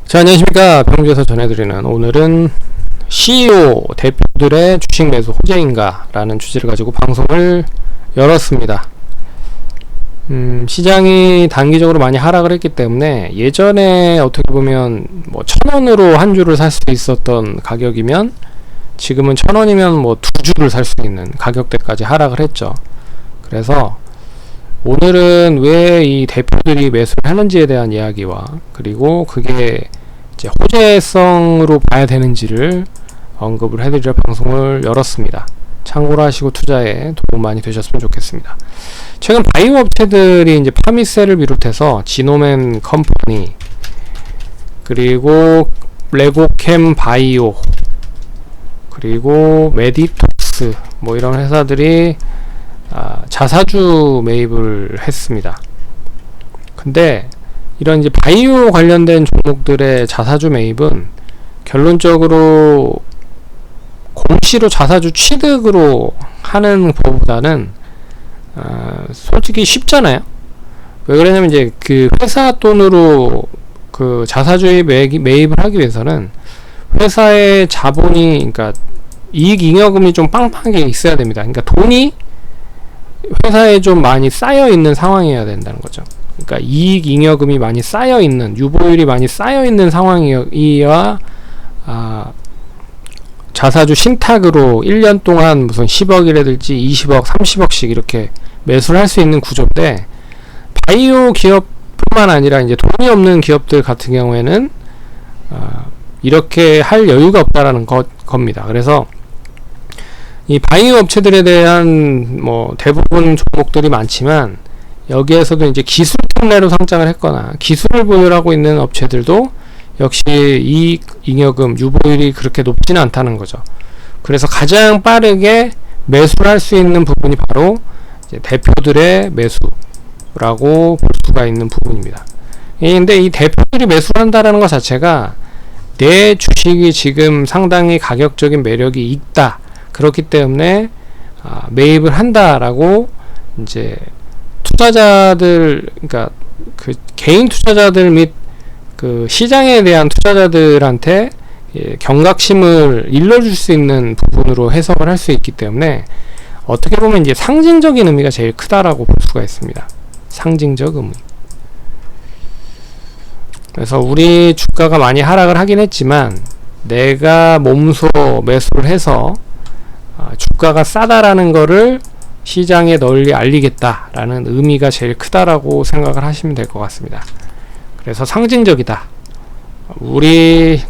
자, 안녕하십니까. 병주에서 전해드리는 오늘은 CEO 대표들의 주식 매수 호재인가 라는 주제를 가지고 방송을 열었습니다. 시장이 단기적으로 많이 하락을 했기 때문에 예전에 어떻게 보면 뭐 1,000원으로 한 주를 살 수 있었던 가격이면 지금은 1,000원이면 뭐 2주를 살 수 있는 가격대까지 하락을 했죠. 그래서 오늘은 왜 이 대표들이 매수를 하는지에 대한 이야기와 그리고 그게 이제 호재성으로 봐야 되는지를 언급을 해드릴 방송을 열었습니다. 참고로 하시고 투자에 도움 많이 되셨으면 좋겠습니다. 최근 바이오 업체들이 이제 파미셀을 비롯해서 지노맨 컴퍼니 그리고 레고캠 바이오 그리고 메디톡스 뭐 이런 회사들이 자사주 매입을 했습니다. 근데 이런 이제 바이오 관련된 종목들의 자사주 매입은 결론적으로 공시로 자사주 취득으로 하는 것보다는 솔직히 쉽잖아요. 왜 그러냐면 이제 그 회사 돈으로 그 자사주에 매입을 하기 위해서는 회사의 자본이 그러니까 이익 잉여금이 좀 빵빵하게 있어야 됩니다. 그러니까 돈이 회사에 좀 많이 쌓여 있는 상황이어야 된다는 거죠. 그러니까 이익 잉여금이 많이 쌓여 있는 유보율이 많이 쌓여 있는 상황이어야 자사주 신탁으로 1년 동안 무슨 10억이라든지 20억, 30억씩 이렇게 매수를 할 수 있는 구조인데 바이오 기업뿐만 아니라 이제 돈이 없는 기업들 같은 경우에는 이렇게 할 여유가 없다라는 겁니다. 그래서 이 바이오 업체들에 대한 뭐 대부분 종목들이 많지만 여기에서도 이제 기술 특례로 상장을 했거나 기술을 보유하고 있는 업체들도 역시 이익 잉여금 유보율이 그렇게 높지는 않다는 거죠. 그래서 가장 빠르게 매수를 할 수 있는 부분이 바로 이제 대표들의 매수라고 볼 수가 있는 부분입니다. 근데 이 대표들이 매수를 한다라는 것 자체가 내 주식이 지금 상당히 가격적인 매력이 있다. 그렇기 때문에 매입을 한다라고 이제 투자자들, 그러니까 그 개인 투자자들 및 그 시장에 대한 투자자들한테 경각심을 일러줄 수 있는 부분으로 해석을 할 수 있기 때문에 어떻게 보면 이제 상징적인 의미가 제일 크다라고 볼 수가 있습니다. 상징적 의미. 그래서 우리 주가가 많이 하락을 하긴 했지만 내가 몸소 매수를 해서 주가가 싸다라는 거를 시장에 널리 알리겠다라는 의미가 제일 크다라고 생각을 하시면 될 것 같습니다. 그래서 상징적이다.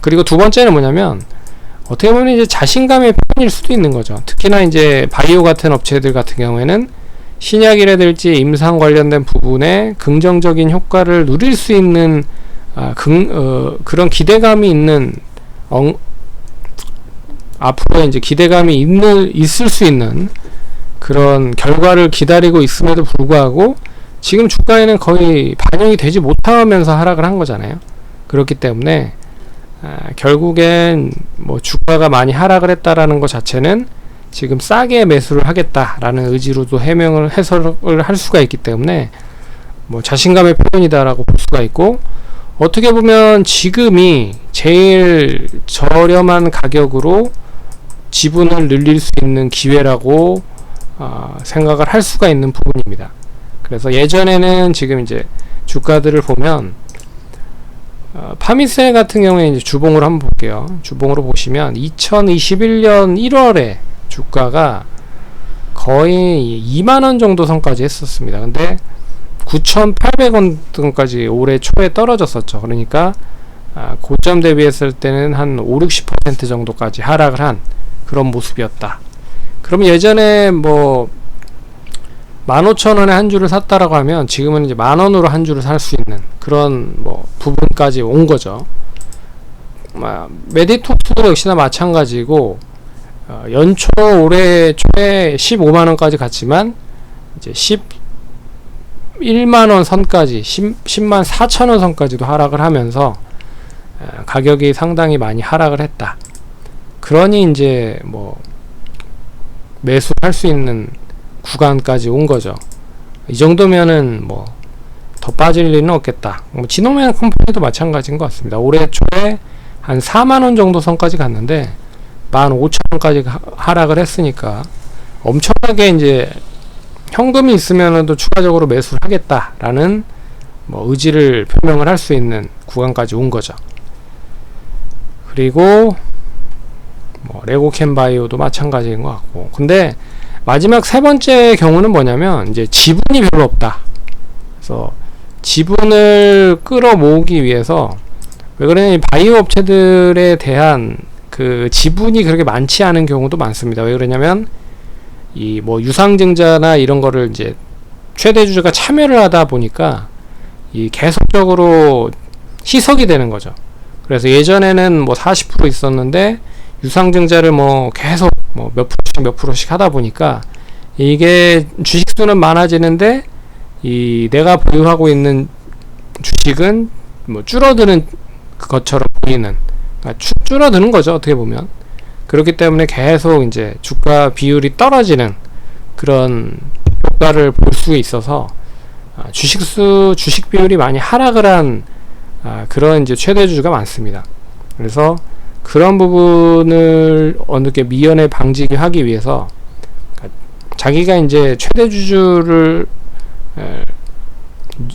그리고 두 번째는 뭐냐면 어떻게 보면 이제 자신감의 표현일 수도 있는 거죠. 특히나 이제 바이오 같은 업체들 같은 경우에는 신약이라든지 임상 관련된 부분에 긍정적인 효과를 누릴 수 있는 그런 기대감이 있는 앞으로 이제 기대감이 있을 수 있는 그런 결과를 기다리고 있음에도 불구하고 지금 주가에는 거의 반영이 되지 못하면서 하락을 한 거잖아요. 그렇기 때문에 결국엔 뭐 주가가 많이 하락을 했다라는 것 자체는 지금 싸게 매수를 하겠다라는 의지로도 해석을 할 수가 있기 때문에 뭐 자신감의 표현이다라고 볼 수가 있고 어떻게 보면 지금이 제일 저렴한 가격으로 지분을 늘릴 수 있는 기회라고 생각을 할 수가 있는 부분입니다. 그래서 예전에는 지금 이제 주가들을 보면 파미셀 같은 경우에 이제 주봉으로 한번 볼게요. 주봉으로 보시면 2021년 1월에 주가가 거의 2만원 정도 선까지 했었습니다. 근데 9,800원 등까지 올해 초에 떨어졌었죠. 그러니까 고점 대비했을 때는 한 5-60% 정도까지 하락을 한 그런 모습이었다. 그럼 예전에 뭐 15,000원에 한 주를 샀다라고 하면 지금은 이제 10,000원으로 한 주를 살 수 있는 그런 뭐 부분까지 온 거죠. 메디톡스도 역시나 마찬가지고 연초 올해 초에 15만원까지 갔지만 이제 11만원 선까지 10만 4천원 선까지도 하락을 하면서 가격이 상당히 많이 하락을 했다. 그러니 이제 뭐 매수할 수 있는 구간까지 온 거죠. 이 정도면은 뭐 더 빠질 일은 없겠다. 뭐 지노맨 컴퍼니도 마찬가지인 것 같습니다. 올해 초에 한 4만원 정도 선까지 갔는데 15,000원까지 하락을 했으니까 엄청나게 이제 현금이 있으면은 또 추가적으로 매수를 하겠다라는 뭐 의지를 표명을 할 수 있는 구간까지 온 거죠. 그리고 뭐 레고캔바이오도 마찬가지인 것 같고, 근데 마지막 세 번째 경우는 뭐냐면 이제 지분이 별로 없다. 그래서 지분을 끌어모으기 위해서, 왜 그러냐면 바이오 업체들에 대한 그 지분이 그렇게 많지 않은 경우도 많습니다. 왜 그러냐면 이 뭐 유상증자나 이런 거를 이제 최대 주주가 참여를 하다 보니까 이 계속적으로 희석이 되는 거죠. 그래서 예전에는 뭐 40% 있었는데 유상증자를 뭐 계속 뭐 몇 프로씩 하다 보니까 이게 주식수는 많아지는데 이 내가 보유하고 있는 주식은 뭐 줄어드는 것처럼 보이는, 그러니까 줄어드는 거죠, 어떻게 보면. 그렇기 때문에 계속 이제 주가 비율이 떨어지는 그런 효과를 볼 수 있어서 주식 비율이 많이 하락을 한 그런 이제 최대 주주가 많습니다. 그래서 그런 부분을 어느 게 미연에 방지하기 하기 위해서 자기가 이제 최대 주주를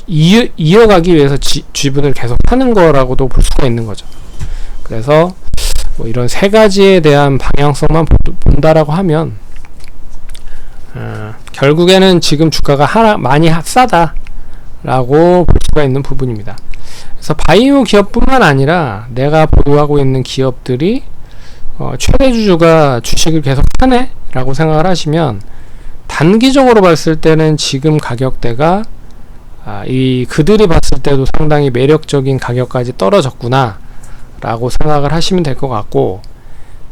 이어가기 위해서 지분을 계속 하는 거라고도 볼 수가 있는 거죠. 그래서 뭐 이런 세 가지에 대한 방향성만 본다라고 하면 결국에는 지금 주가가 많이 싸다라고 볼 수가 있는 부분입니다. 그래서 바이오 기업뿐만 아니라 내가 보유하고 있는 기업들이 최대 주주가 주식을 계속 사네 라고 생각을 하시면, 단기적으로 봤을 때는 지금 가격대가 그들이 봤을 때도 상당히 매력적인 가격까지 떨어졌구나 라고 생각을 하시면 될 것 같고,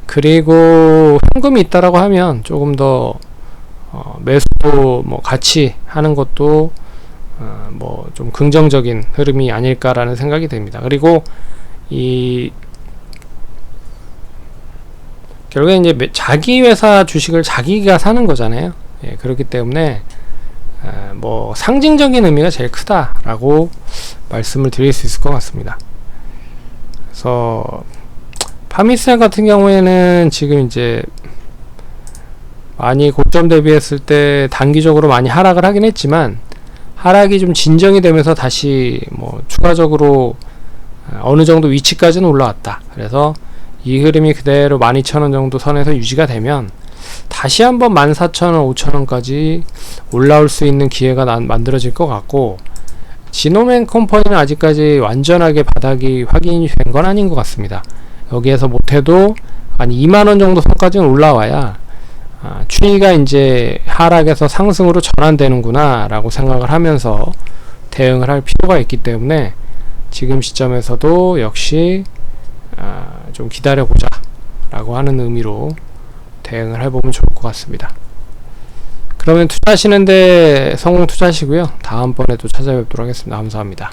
그리고 현금이 있다라고 하면 조금 더 매수 뭐 같이 하는 것도 뭐 좀 긍정적인 흐름이 아닐까라는 생각이 듭니다. 그리고 결국에 이제 자기 회사 주식을 자기가 사는 거잖아요. 예, 그렇기 때문에 뭐 상징적인 의미가 제일 크다라고 말씀을 드릴 수 있을 것 같습니다. 그래서 파미셀 같은 경우에는 지금 이제 많이 고점 대비했을 때 단기적으로 많이 하락을 하긴 했지만, 하락이 좀 진정이 되면서 다시 뭐 추가적으로 어느 정도 위치까지는 올라왔다. 그래서 이 흐름이 그대로 12,000원 정도 선에서 유지가 되면 다시 한번 14,000원, 5,000원까지 올라올 수 있는 기회가 만들어질 것 같고, 지노맨 컴퍼니는 아직까지 완전하게 바닥이 확인이 된 건 아닌 것 같습니다. 여기에서 못해도 한 2만원 정도 선까지는 올라와야 추이가 이제 하락에서 상승으로 전환되는구나 라고 생각을 하면서 대응을 할 필요가 있기 때문에, 지금 시점에서도 역시 좀 기다려보자 라고 하는 의미로 대응을 해보면 좋을 것 같습니다. 그러면 투자하시는데 성공 투자하시고요. 다음번에 또 찾아뵙도록 하겠습니다. 감사합니다.